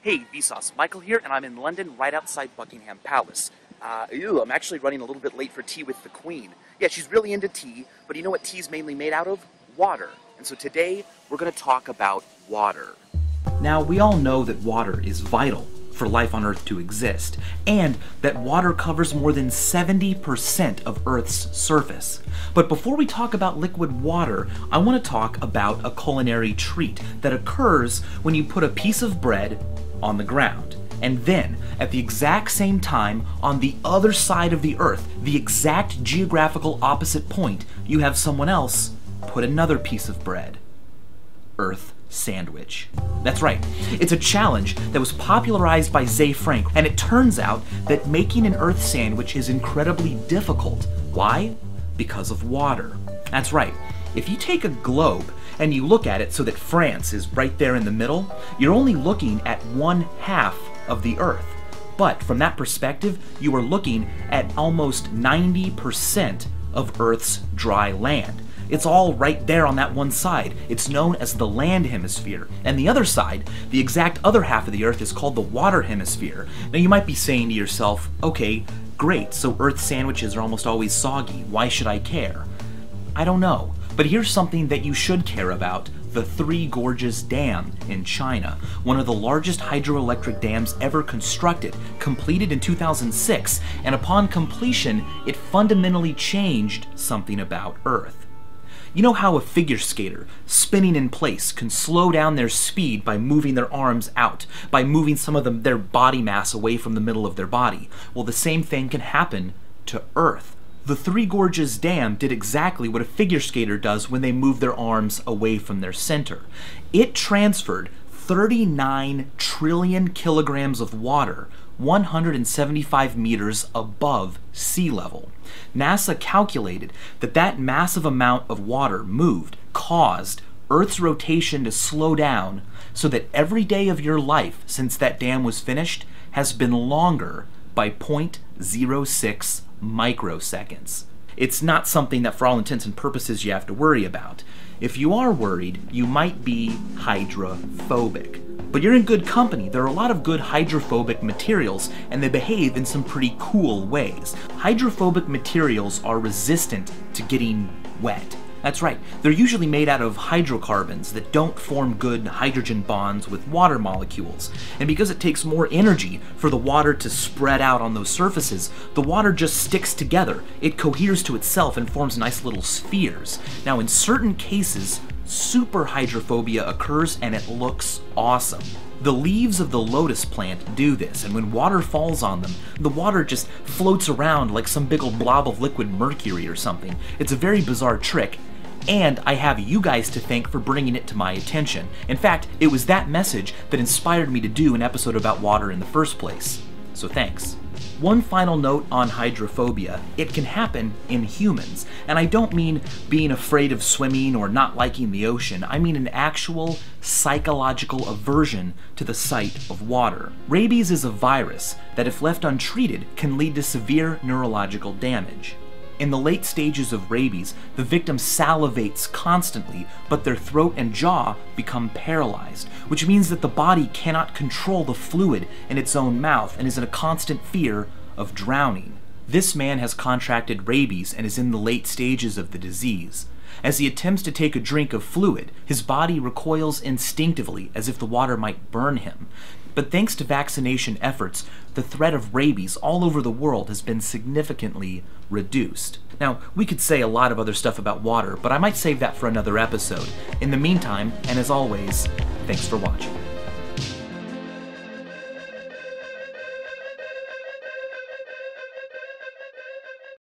Hey, Vsauce, Michael here, and I'm in London right outside Buckingham Palace. I'm actually running a little bit late for tea with the Queen. Yeah, she's really into tea, but you know what tea's mainly made out of? Water. And so today, we're going to talk about water. Now, we all know that water is vital for life on Earth to exist, and that water covers more than 70% of Earth's surface. But before we talk about liquid water, I want to talk about a culinary treat that occurs when you put a piece of bread on the ground, and then, at the exact same time, on the other side of the Earth, the exact geographical opposite point, you have someone else put another piece of bread. Earth sandwich. That's right. It's a challenge that was popularized by Ze Frank, and it turns out that making an Earth sandwich is incredibly difficult. Why? Because of water. That's right. If you take a globe and you look at it so that France is right there in the middle, you're only looking at 1/2 of the Earth. But from that perspective, you are looking at almost 90% of Earth's dry land. It's all right there on that one side. It's known as the land hemisphere. And the other side, the exact other half of the Earth, is called the water hemisphere. Now you might be saying to yourself, okay, great, so Earth sandwiches are almost always soggy. Why should I care? I don't know. But here's something that you should care about. The Three Gorges Dam in China, one of the largest hydroelectric dams ever constructed, completed in 2006, and upon completion, it fundamentally changed something about Earth. You know how a figure skater, spinning in place, can slow down their speed by moving their arms out, by moving some of their body mass away from the middle of their body? Well, the same thing can happen to Earth. The Three Gorges Dam did exactly what a figure skater does when they move their arms away from their center. It transferred 39 trillion kilograms of water 175 meters above sea level. NASA calculated that that massive amount of water caused Earth's rotation to slow down so that every day of your life since that dam was finished has been longer by 0.06 microseconds. It's not something that for all intents and purposes you have to worry about. If you are worried, you might be hydrophobic. But you're in good company. There are a lot of good hydrophobic materials, and they behave in some pretty cool ways. Hydrophobic materials are resistant to getting wet. That's right. They're usually made out of hydrocarbons that don't form good hydrogen bonds with water molecules. And because it takes more energy for the water to spread out on those surfaces, the water just sticks together. It coheres to itself and forms nice little spheres. Now, in certain cases, superhydrophobia occurs and it looks awesome. The leaves of the lotus plant do this, and when water falls on them, the water just floats around like some big old blob of liquid mercury or something. It's a very bizarre trick, and I have you guys to thank for bringing it to my attention. In fact, it was that message that inspired me to do an episode about water in the first place. So thanks. One final note on hydrophobia. It can happen in humans. And I don't mean being afraid of swimming or not liking the ocean. I mean an actual psychological aversion to the sight of water. Rabies is a virus that, if left untreated, can lead to severe neurological damage. In the late stages of rabies, the victim salivates constantly, but their throat and jaw become paralyzed, which means that the body cannot control the fluid in its own mouth and is in a constant fear of drowning. This man has contracted rabies and is in the late stages of the disease. As he attempts to take a drink of fluid, his body recoils instinctively as if the water might burn him. But thanks to vaccination efforts, the threat of rabies all over the world has been significantly reduced. Now, we could say a lot of other stuff about water, but I might save that for another episode. In the meantime, and as always, thanks for watching.